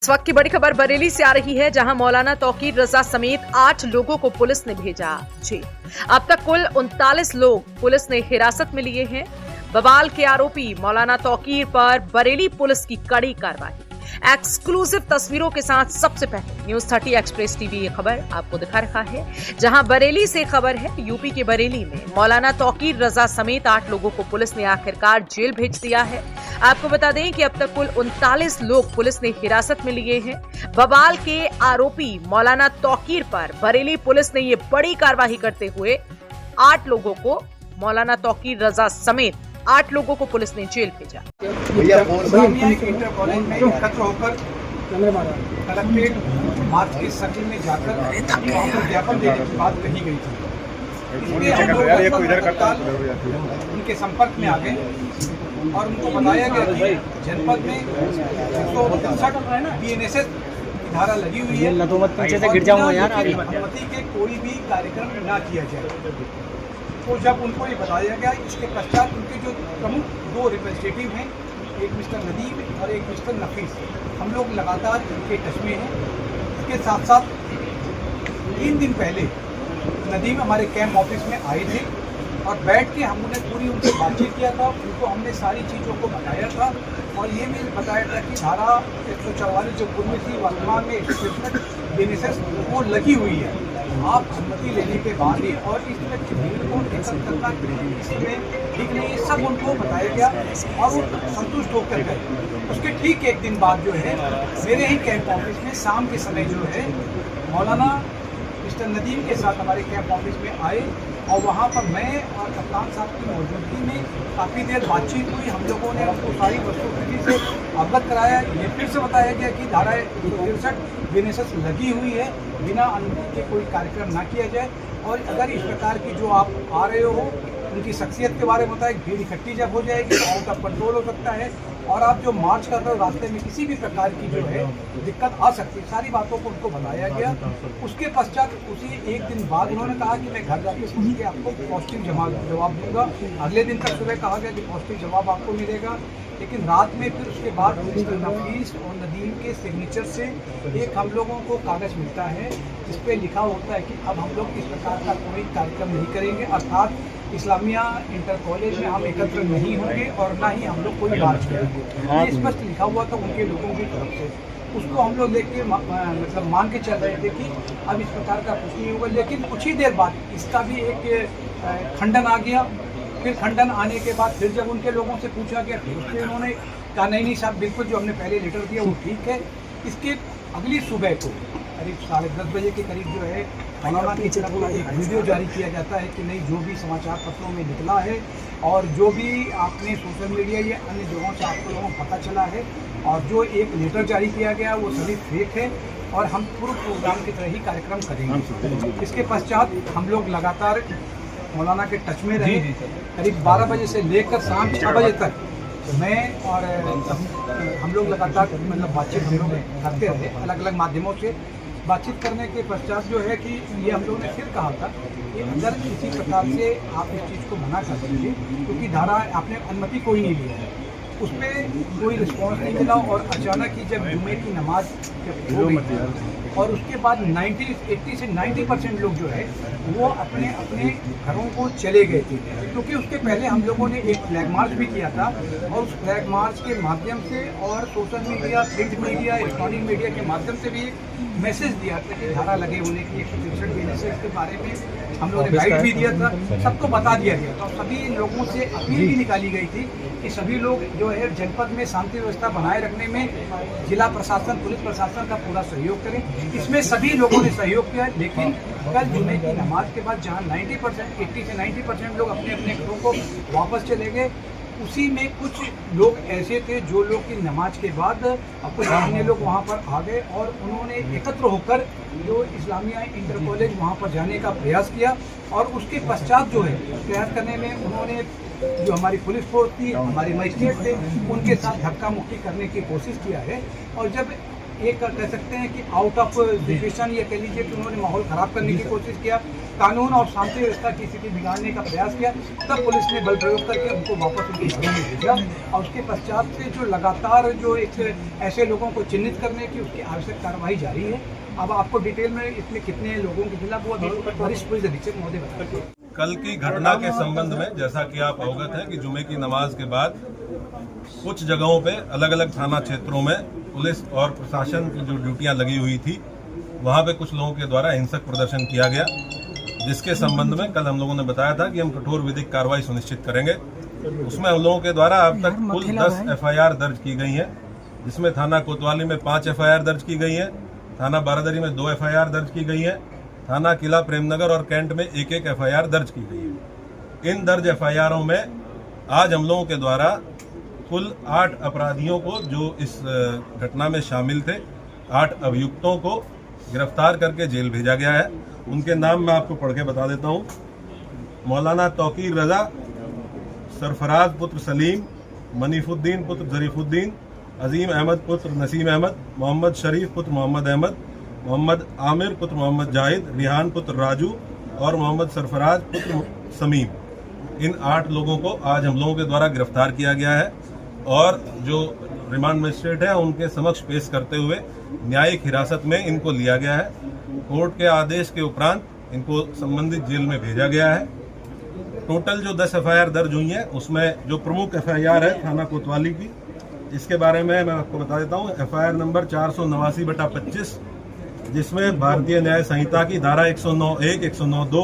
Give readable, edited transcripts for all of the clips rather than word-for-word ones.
इस वक्त की बड़ी खबर बरेली से आ रही है, जहां मौलाना तौकीर रजा समेत 8 लोगों को पुलिस ने भेजा जेल। अब तक कुल 39 लोग पुलिस ने हिरासत में लिए हैं। बवाल के आरोपी मौलाना तौकीर पर बरेली पुलिस की कड़ी कार्रवाई। एक्सक्लूसिव तस्वीरों के साथ सबसे पहले न्यूज 30 एक्सप्रेस टीवी ये खबर आपको दिखा रहा है, जहां बरेली से खबर है। यूपी के बरेली में मौलाना तौकीर रजा समेत 8 लोगों को पुलिस ने आखिरकार जेल भेज दिया है। आपको बता दें कि अब तक कुल 39 लोग पुलिस ने हिरासत में लिए हैं। बवाल के आरोपी मौलाना तौकीर पर बरेली पुलिस ने ये बड़ी कार्रवाई करते हुए 8 लोगों को, मौलाना तौकीर रजा समेत 8 लोगों को पुलिस ने जेल भेजा। इंटर कॉलेज में एकत्र होकर कलेक्ट्रेट मार्च के सर्किल में जाकर ज्ञापन देने की बात कही गई थी। इसलिए हम लोग उनके संपर्क में आ गए और उनको बताया गया कि जनपद में 163 BNSS की धारा लगी हुई है, अनुमति के कोई भी कार्यक्रम न किया जाए। तो जब उनको ये बताया गया, इसके पश्चात उनके जो प्रमुख 2 रिप्रेजेंटेटिव हैं, एक मिस्टर नदीम और एक मिस्टर नफीस, हम लोग लगातार इनके टच में हैं। इसके साथ साथ 3 दिन पहले नदीम हमारे कैंप ऑफिस में आए थे और बैठ के हमने पूरी उनसे बातचीत किया था। उनको हमने सारी चीज़ों को बताया था और ये भी बताया था कि धारा 144 जो पूर्व थी, वर्तमान में 163 BNSS वो लगी हुई है। आप अनुमति लेने के बाद ही और इसमें भीड़ को एकत्र करना इसमें ठीक नहीं, सब उनको बताया गया और वो संतुष्ट होकर गए। उसके ठीक 1 दिन बाद जो है मेरे ही कैंप ऑफिस में शाम के समय जो है मौलाना मिस्टर नदीम के साथ हमारे कैंप ऑफिस में आए और वहाँ पर मैं और कप्तान साहब की मौजूदगी में काफ़ी देर बातचीत हुई। हम लोगों ने उनको सारी वस्तुस्थिति से अवगत कराया। ये फिर से बताया गया कि धारा 163 BNSS लगी हुई है, बिना अनुमति के कोई कार्यक्रम ना किया जाए और अगर इस प्रकार की जो आप आ रहे हो उनकी शख्सियत के बारे में बताया। भीड़ इकट्ठी जब हो जाएगी तो आउट ऑफ कंट्रोल हो सकता है और आप जो मार्च कर रहे हो रास्ते में किसी भी प्रकार की जो है दिक्कत आ सकती है। सारी बातों को उनको बताया गया। उसके पश्चात उसी 1 दिन बाद उन्होंने कहा कि मैं घर जाके सुन के आपको पॉजिटिव जवाब दूंगा। अगले दिन तक सुबह कहा गया कि पॉजिटिव जवाब आपको मिलेगा, लेकिन रात में फिर उसके बाद मिस्टर नफीस और नदीम के सिग्नेचर से एक हम लोगों को कागज़ मिलता है जिस पे लिखा होता है कि अब हम लोग इस प्रकार का कोई कार्यक्रम नहीं करेंगे, अर्थात इस्लामिया इंटर कॉलेज में हम एकत्र नहीं होंगे और ना ही हम लोग कोई मार्च करेंगे। ये स्पष्ट लिखा हुआ था उनके लोगों की तरफ से। उसको हम लोग देख के मतलब मान के चल रहे थे कि अब इस प्रकार का कुछ नहीं होगा। लेकिन कुछ ही देर बाद इसका भी एक खंडन आ गया। फिर खंडन आने के बाद फिर जब उनके लोगों से पूछा गया फिर उसके उन्होंने कहा नहीं साहब बिल्कुल जो हमने पहले लेटर दिया वो ठीक है। इसके अगली सुबह को करीब 10:30 बजे के करीब जो है मौलाना की तरफ एक वीडियो जारी किया जाता है कि नहीं जो भी समाचार पत्रों में निकला है और जो भी आपने सोशल मीडिया या अन्य जगहों से आपको लोगों को पता चला है और जो एक लेटर जारी किया गया वो सभी फेक है और हम पूर्व प्रोग्राम की तरह ही कार्यक्रम करेंगे। इसके पश्चात हम लोग लगातार मौलाना के टच में रहे। करीब 12 बजे से लेकर शाम 6 बजे तक मैं और हम लोग लगातार मतलब बातचीत करते रहे, अलग अलग माध्यमों से बातचीत करने के पश्चात जो है कि ये हम लोगों ने फिर कहा था कि अगर किसी प्रकार से आप इस चीज़ को मना कर दीजिए क्योंकि धारा आपने अनुमति कोई नहीं लिया है, उस पर कोई रिस्पॉन्स नहीं मिला और अचानक ही जब जुमे की नमाज जब हो गई और उसके बाद 80 से 90% लोग जो है वो अपने अपने घरों को चले गए थे, क्योंकि उसके पहले हम लोगों ने एक फ्लैग मार्च भी किया था और उस फ्लैग मार्च के माध्यम से और social media, print media, electronic media के माध्यम से भी मैसेज दिया था कि धारा लगे होने की 163 BNSS के बारे में हम लोगों ने गाइड भी दिया था, सबको बता दिया गया था। सभी लोगों से अपील भी निकाली गई थी कि सभी लोग जो है जनपद में शांति व्यवस्था बनाए रखने में जिला प्रशासन, पुलिस प्रशासन का पूरा सहयोग करें। इसमें सभी लोगों ने सहयोग किया, लेकिन कल जुमे की नमाज के बाद जहां 90% 80 से 90% लोग अपने अपने घरों को वापस चले गए, उसी में कुछ लोग ऐसे थे जो लोग की नमाज के बाद कुछ अन्य लोग वहाँ पर आ गए और उन्होंने एकत्र होकर जो इस्लामिया इंटर कॉलेज वहाँ पर जाने का प्रयास किया और उसके पश्चात जो है प्रयास करने में उन्होंने जो हमारी पुलिस फोर्स थी, हमारे मजिस्ट्रेट थे, उनके साथ धक्का मुक्की करने की कोशिश किया है। और जब एक कह सकते हैं कि आउट ऑफ सिचुएशन, या कह लीजिए कि उन्होंने माहौल ख़राब करने की कोशिश किया, कानून और शांति व्यवस्था की स्थिति बिगाड़ने का प्रयास किया, तब पुलिस ने बल प्रयोग करके उनको वापस उनके घरों में भेजा। और उसके पश्चात से जो लगातार जो एक ऐसे लोगों को चिन्हित करने की उसकी आवश्यक कार्रवाई जारी है। अब आपको डिटेल में इसमें कितने लोगों के खिलाफ वो वरिष्ठ पुलिस अधीक्षक महोदय बताएंगे। कल की घटना के संबंध में जैसा कि आप अवगत हैं कि जुमे की नमाज के बाद कुछ जगहों पे अलग अलग थाना क्षेत्रों में पुलिस और प्रशासन की जो ड्यूटियां लगी हुई थी, वहां पे कुछ लोगों के द्वारा हिंसक प्रदर्शन किया गया, जिसके संबंध में कल हम लोगों ने बताया था कि हम कठोर विधिक कार्रवाई सुनिश्चित करेंगे। उसमें हम लोगों के द्वारा अब तक कुल 10 FIR दर्ज की गई हैं, जिसमें थाना कोतवाली में 5 FIR दर्ज की गई है, थाना बारादरी में 2 FIR दर्ज की गई है, थाना किला प्रेमनगर और कैंट में 1-1 FIR दर्ज की गई है। इन दर्ज FIRों में आज हम लोगों के द्वारा कुल 8 अपराधियों को जो इस घटना में शामिल थे, 8 अभियुक्तों को गिरफ्तार करके जेल भेजा गया है। उनके नाम मैं आपको पढ़ के बता देता हूँ। मौलाना तौकीर रजा, सरफराज पुत्र सलीम, मनीफुद्दीन पुत्र जरीफुद्दीन, अजीम अहमद पुत्र नसीम अहमद, मोहम्मद शरीफ पुत्र मोहम्मद अहमद, मोहम्मद आमिर पुत्र मोहम्मद जाहिद, रिहान पुत्र राजू और मोहम्मद सरफराज पुत्र समीम। इन 8 लोगों को आज हम लोगों के द्वारा गिरफ्तार किया गया है और जो रिमांड मजिस्ट्रेट है उनके समक्ष पेश करते हुए न्यायिक हिरासत में इनको लिया गया है। कोर्ट के आदेश के उपरांत इनको संबंधित जेल में भेजा गया है। टोटल जो 10 FIR दर्ज हुई है उसमें जो प्रमुख FIR है थाना कोतवाली की, इसके बारे में मैं आपको बता देता हूँ। FIR नंबर 489/25, जिसमें भारतीय न्याय संहिता की धारा 109(1), 109(2),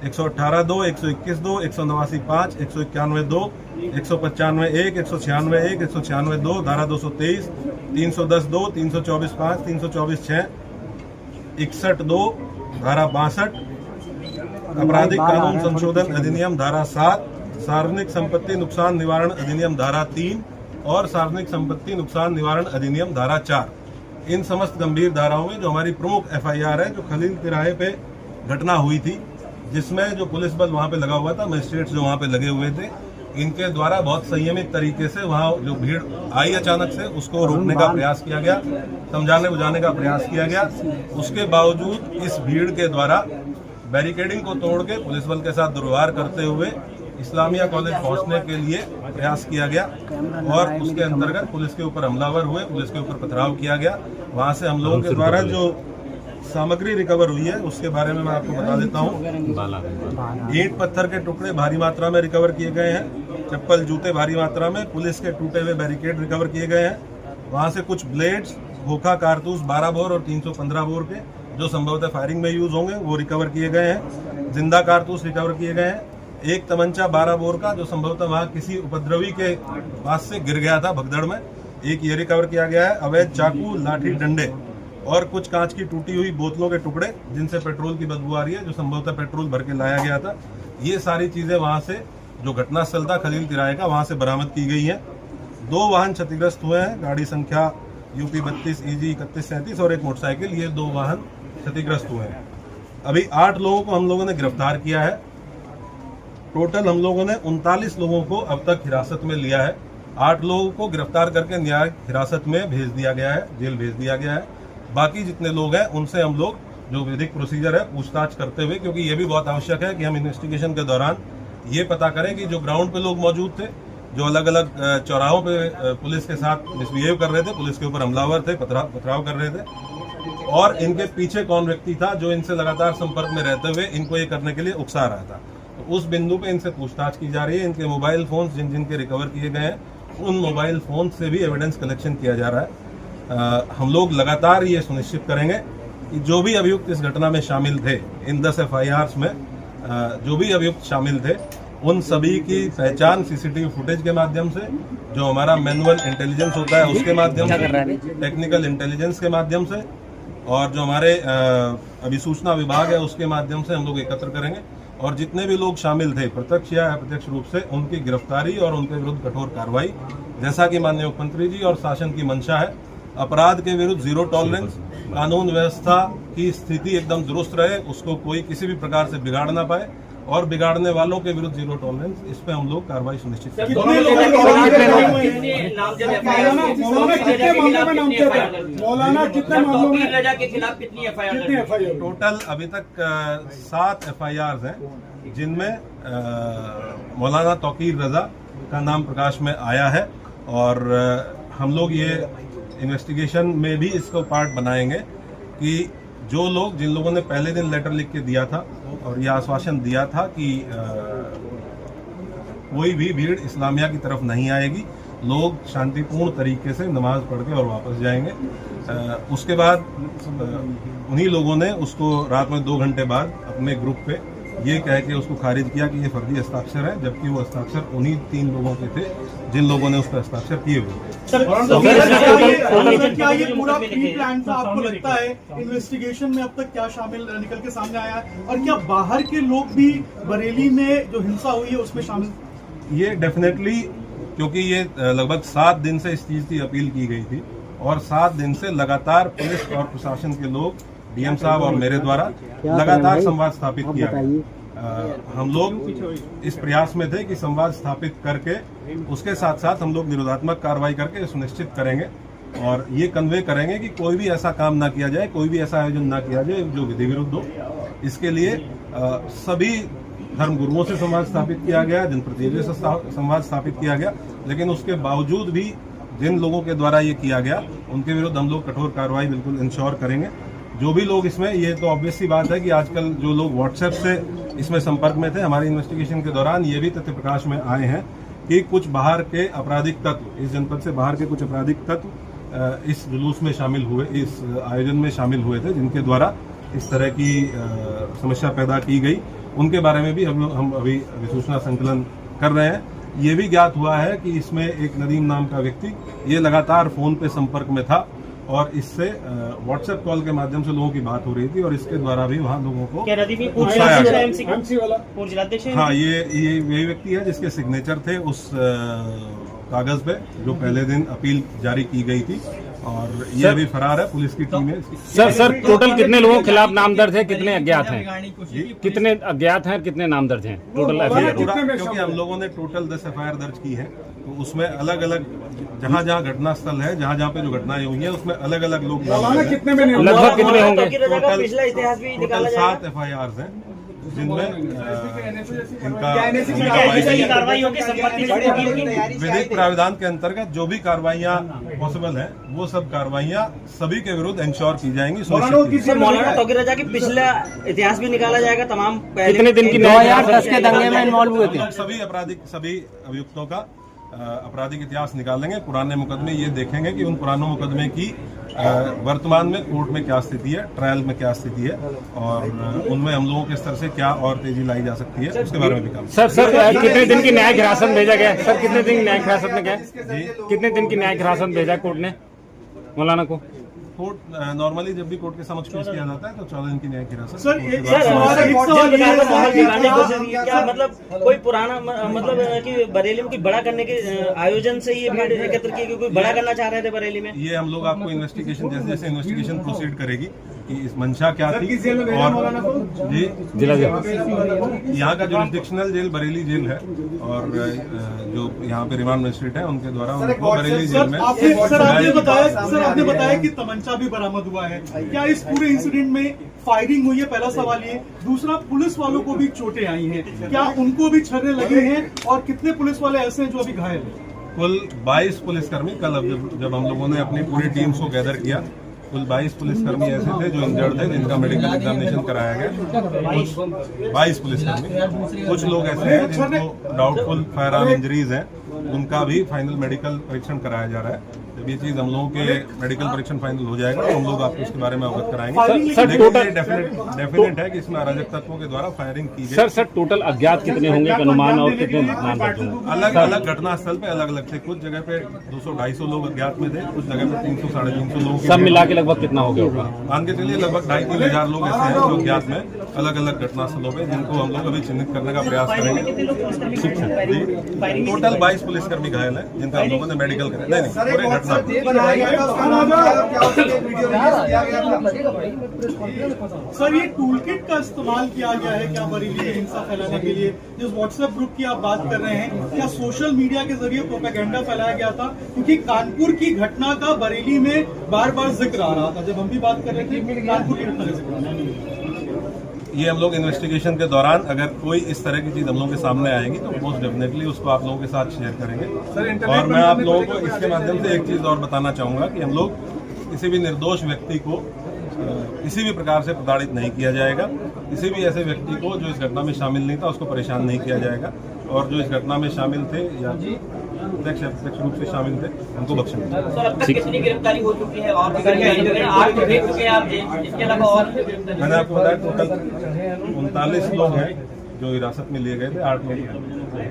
118(2), 121(2), 189(5), 191(2), 195(1), 196(1), 196(2), धारा 223, 310(2), 324(5), 324(6), 61(2), धारा 62, आपराधिक कानून संशोधन अधिनियम धारा 7, सार्वजनिक संपत्ति नुकसान निवारण अधिनियम धारा 3 और सार्वजनिक संपत्ति नुकसान निवारण अधिनियम धारा 4। इन समस्त गंभीर धाराओं में जो हमारी प्रमुख FIR है, जो खलील तिराहे पे घटना हुई थी, जिसमें जो पुलिस बल वहां पे लगा हुआ था, मजिस्ट्रेट्स जो वहां पे लगे हुए थे, इनके द्वारा बहुत संयमित तरीके से वहां जो भीड़ आई अचानक से उसको रोकने का प्रयास किया गया, समझाने बुझाने का प्रयास किया गया। उसके बावजूद इस भीड़ के द्वारा बैरिकेडिंग को तोड़ के पुलिस बल के साथ दुर्व्यवहार करते हुए इस्लामिया कॉलेज पहुंचने के लिए प्रयास किया गया और उसके अंतर्गत पुलिस के ऊपर हमलावर हुए, पुलिस के ऊपर पथराव किया गया। वहां से हम लोगों के द्वारा जो सामग्री रिकवर हुई है उसके बारे में मैं आपको बता देता हूँ। ईंट पत्थर के टुकड़े भारी मात्रा में रिकवर किए गए हैं, चप्पल जूते भारी मात्रा में, पुलिस के टूटे हुए बैरिकेड रिकवर किए गए हैं। वहां से कुछ ब्लेड्स, खोखा कारतूस 12 बोर और 315 बोर के जो संभवतः फायरिंग में यूज होंगे वो रिकवर किए गए हैं। जिंदा कारतूस रिकवर किए गए हैं। एक तमंचा 12 बोर का जो संभवतः वहां किसी उपद्रवी के पास से गिर गया था भगदड़ में, एक ये रिकवर किया गया है। अवैध चाकू, लाठी, डंडे और कुछ कांच की टूटी हुई बोतलों के टुकड़े जिनसे पेट्रोल की बदबू आ रही है, जो संभवतः पेट्रोल भर के लाया गया था। ये सारी चीजें वहां से जो घटनास्थल था खलील तिराहे का, वहां से बरामद की गई है। 2 वाहन क्षतिग्रस्त हुए हैं, गाड़ी संख्या UP 32 EG 3137 और एक मोटरसाइकिल, ये 2 वाहन क्षतिग्रस्त हुए हैं। अभी 8 लोगों को हम लोगों ने गिरफ्तार किया है। टोटल हम लोगों ने 39 लोगों को अब तक हिरासत में लिया है। 8 लोगों को गिरफ्तार करके न्यायिक हिरासत में भेज दिया गया है, जेल भेज दिया गया है। बाकी जितने लोग हैं उनसे हम लोग जो विधिक प्रोसीजर है पूछताछ करते हुए, क्योंकि ये भी बहुत आवश्यक है कि हम इन्वेस्टिगेशन के दौरान ये पता करें कि जो ग्राउंड पे लोग मौजूद थे, जो अलग अलग चौराहों पे पुलिस के साथ मिसबिहेव कर रहे थे, पुलिस के ऊपर हमलावर थे, पथराव कर रहे थे, और इनके पीछे कौन व्यक्ति था जो इनसे लगातार संपर्क में रहते हुए इनको ये करने के लिए उकसा रहा था। तो उस बिंदु पे इनसे पूछताछ की जा रही है। इनके मोबाइल फोन जिन जिनके रिकवर किए गए हैं, उन मोबाइल फोन से भी एविडेंस कलेक्शन किया जा रहा है। हम लोग लगातार ये सुनिश्चित करेंगे कि जो भी अभियुक्त इस घटना में शामिल थे, इन 10 FIRs में जो भी अभियुक्त शामिल थे, उन सभी की पहचान CCTV फुटेज के माध्यम से, जो हमारा मैनुअल इंटेलिजेंस होता है उसके माध्यम से, टेक्निकल इंटेलिजेंस के माध्यम से, और जो हमारे अभिसूचना विभाग है उसके माध्यम से हम लोग एकत्र करेंगे। और जितने भी लोग शामिल थे प्रत्यक्ष या अप्रत्यक्ष रूप से, उनकी गिरफ्तारी और उनके विरुद्ध कठोर कार्रवाई, जैसा कि माननीय मुख्यमंत्री जी और शासन की मंशा है। अपराध के विरुद्ध 0 टॉलरेंस, कानून व्यवस्था की स्थिति एकदम दुरुस्त रहे, उसको कोई किसी भी प्रकार से बिगाड़ ना पाए, और बिगाड़ने वालों के विरुद्ध जीरो टॉलरेंस, इस पे हम लोग कार्रवाई सुनिश्चित करेंगे। मौलाना कितने मामलों में रजा के खिलाफ कितनी एफआईआर? टोटल अभी तक 7 FIRs हैं, जिनमें मौलाना तौकीर रजा का नाम प्रकाश में आया है। और हम लोग ये इन्वेस्टिगेशन में भी इसको पार्ट बनाएंगे कि जो लोग, जिन लोगों ने पहले दिन लेटर लिख के दिया था और यह आश्वासन दिया था कि कोई भी भीड़ इस्लामिया की तरफ नहीं आएगी, लोग शांतिपूर्ण तरीके से नमाज पढ़ के और वापस जाएंगे, उसके बाद उन्हीं लोगों ने उसको रात में 2 घंटे बाद अपने ग्रुप पे ये कह के उसको खारिज किया कि ये फर्जी हस्ताक्षर है, जबकि वो हस्ताक्षर उन्हीं 3 लोगों के थे जिन लोगों ने उस पर हस्ताक्षर किए हुए थे। क्या ये पूरा प्री प्लान था? आपको लगता है इन्वेस्टिगेशन में अब तक क्या शामिल निकल के सामने आया है, और क्या बाहर के लोग भी बरेली में जो हिंसा हुई है उसमें शामिल? ये डेफिनेटली, क्योंकि ये लगभग 7 दिन से इस चीज की अपील की गई थी और 7 दिन से लगातार पुलिस और प्रशासन के लोग, डीएम साहब और मेरे द्वारा लगातार संवाद स्थापित किया गया। हम लोग इस प्रयास में थे कि संवाद स्थापित करके उसके साथ साथ हम लोग निरोधात्मक कार्रवाई करके सुनिश्चित करेंगे और ये कन्वे करेंगे कि कोई भी ऐसा काम ना किया जाए, कोई भी ऐसा आयोजन ना किया जाए जो विधि विरुद्ध हो। इसके लिए सभी धर्म गुरुओं से संवाद स्थापित किया गया, जनप्रतिनिधियों से संवाद स्थापित किया गया, लेकिन उसके बावजूद भी जिन लोगों के द्वारा ये किया गया उनके विरुद्ध हम लोग कठोर कार्रवाई बिल्कुल इंश्योर करेंगे। जो भी लोग इसमें, ये तो ऑब्वियस सी बात है कि आजकल जो लोग व्हाट्सएप से इसमें संपर्क में थे, हमारी इन्वेस्टिगेशन के दौरान ये भी तथ्य प्रकाश में आए हैं कि कुछ बाहर के आपराधिक तत्व, इस जनपद से बाहर के कुछ आपराधिक तत्व इस जुलूस में शामिल हुए, इस आयोजन में शामिल हुए थे, जिनके द्वारा इस तरह की समस्या पैदा की गई। उनके बारे में भी हम अभी अधिसूचना संकलन कर रहे हैं। ये भी ज्ञात हुआ है कि इसमें एक नदीम नाम का व्यक्ति ये लगातार फोन पे संपर्क में था और इससे व्हाट्सएप कॉल के माध्यम से लोगों की बात हो रही थी और इसके द्वारा भी वहाँ लोगों को उकसाया गया। हाँ, ये वही व्यक्ति है जिसके सिग्नेचर थे उस कागज पे जो पहले दिन अपील जारी की गई थी और ये अभी फरार है, पुलिस की टीम है। सर टोटल कितने लोगों के खिलाफ नाम दर्ज है, कितने अज्ञात हैं? कितने अज्ञात हैं, कितने नाम दर्ज हैं टोटल एफआईआर? क्योंकि हम लोगों ने टोटल 10 FIR दर्ज की है, तो उसमें अलग अलग जहाँ जहाँ घटना स्थल है, जहाँ जहाँ पे जो घटनाएं हुई हैं, उसमें अलग अलग लोग लगभग कितने होंगे? टोटल 7 FIRs हैं, जिनमें इनका विधिक प्राविधान के अंतर्गत जो भी कार्रवाइयाँ पॉसिबल हैं, वो सब कार्रवाइयाँ सभी के विरुद्ध इंश्योर की जाएंगी। मौलाना तौकीर रजा की पिछला इतिहास भी निकाला जाएगा, तमाम कितने दिन की 2010 के दंगे में इन्वॉल्व हुए थे। सभी अभियुक्तों का आपराधिक इतिहास निकालेंगे, पुराने मुकदमे ये देखेंगे कि उन पुराने मुकदमे की वर्तमान में कोर्ट में क्या स्थिति है, ट्रायल में क्या स्थिति है और उनमें हम लोगों के स्तर से क्या और तेजी लाई जा सकती है, उसके बारे में भी काम। सर कितने दिन की न्यायिक हिरासत भेजा गया? सर कितने दिन की न्यायिक हिरासत में गया? कितने दिन की न्यायिक हिरासत भेजा कोर्ट ने मौलाना को? कोर्ट नॉर्मली जब भी कोर्ट के समक्ष पेश किया जाता है तो 14 दिन की न्यायिक हिरासत। सर क्या मतलब कोई पुराना मतलब कि बरेली में कोई बड़ा करने के आयोजन से ये भीड़ एकत्र की, कोई बड़ा करना चाह रहे थे बरेली में? ये हम लोग आपको इन्वेस्टिगेशन जैसे जैसे इन्वेस्टिगेशन प्रोसीड करेगी कि इस मंशा क्या थी और जी जिला यहाँ का जुरिस्डिक्शनल जेल बरेली जेल है और जो यहाँ पे रिमांड मजिस्ट्रेट है उनके द्वारा उनको बरेली जेल में। आपने बताया कि तमंचा भी बरामद हुआ है, क्या इस पूरे इंसिडेंट में फायरिंग हुई है? पहला सवाल ये। दूसरा, पुलिस वालों को भी चोटें आई हैं, क्या उनको भी छर्रे लगे हैं और कितने पुलिस वाले ऐसे हैं जो अभी घायल हैं? कुल 22 पुलिसकर्मी, कल जब हम लोगों ने अपनी पूरी टीम्स को गैदर किया, कुल 22 पुलिसकर्मी ऐसे थे जो इंजर्ड थे, जिनका मेडिकल एग्जामिनेशन कराया गया। 22 पुलिसकर्मी, कुछ लोग ऐसे हैं जिनको डाउटफुल फायर आर्म इंजरीज हैं, उनका भी फाइनल मेडिकल परीक्षण कराया जा रहा है। जब ये चीज हम लोगों के मेडिकल परीक्षण फाइनल हो जाएगा तो हम लोग आपको इसके बारे में अवगत कराएंगे। लेकिन ये डेफिनेट है कि इसमें अराजक तत्वों के द्वारा फायरिंग की गई। सर टोटल अज्ञात कितने होंगे अनुमान और कितने नाम दर्ज होंगे? अलग अलग घटना स्थल पे अलग अलग थे, कुछ जगह पे 200-250 लोग अज्ञात में थे, कुछ जगह पे 300-350 लोग। सब मिला के लगभग कितना हो गया? मान के चलिए लगभग 2,500-3 हजार लोग ऐसे हैं जो अज्ञात में अलग अलग घटना स्थलों पे, जिनको हम लोग अभी चिन्हित करने का प्रयास करेंगे। टोटल 22 पुलिसकर्मी घायल हैं, जिनका हम लोगों ने मेडिकल कराया। नहीं, पूरे घटना बनाया गया था, उसका नाम क्या है, क्या उसमें एक वीडियो रिलीज किया गया था। सर ये टूल किट का इस्तेमाल किया गया है क्या बरेली में हिंसा फैलाने के लिए? जिस व्हाट्सएप ग्रुप की आप बात कर रहे हैं, क्या सोशल मीडिया के जरिए प्रोपेगेंडा फैलाया गया था? क्योंकि कानपुर की घटना का बरेली में बार बार जिक्र आ रहा था, जब हम भी बात कर रहे थे कानपुर की घटना का जिक्र आ रहा था। ये हम लोग इन्वेस्टिगेशन के दौरान अगर कोई इस तरह की चीज हम लोगों के सामने आएगी तो मोस्ट डेफिनेटली उसको आप लोगों के साथ शेयर करेंगे। और मैं आप लोगों को इसके माध्यम से एक चीज और बताना चाहूंगा कि हम लोग किसी भी निर्दोष व्यक्ति को किसी भी प्रकार से प्रताड़ित नहीं किया जाएगा। किसी भी ऐसे व्यक्ति को जो इस घटना में शामिल नहीं था उसको परेशान नहीं किया जाएगा, और जो इस घटना में शामिल थे या प्रत्यक्ष रूप से शामिल थे उनको बख्शा जाएगा। सर, अब तक कितनी गिरफ्तारी हो चुकी है? और 8 तो देख चुके हैं आप, इसके अलावा और? मैंने आपको बताया टोटल 39 लोग हैं जो हिरासत में लिए गए थे, 8 लोग।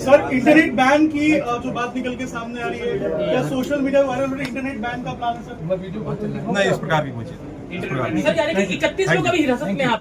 सर इंटरनेट बैन की जो बात निकल के सामने आ रही है, क्या सोशल मीडिया वायरल हो रही है, इंटरनेट बैन का प्लान है सर? नहीं, इस प्रकार की कोई चीज नहीं। सर, यानी कि 31 लोग अभी हिरासत में हैं आप?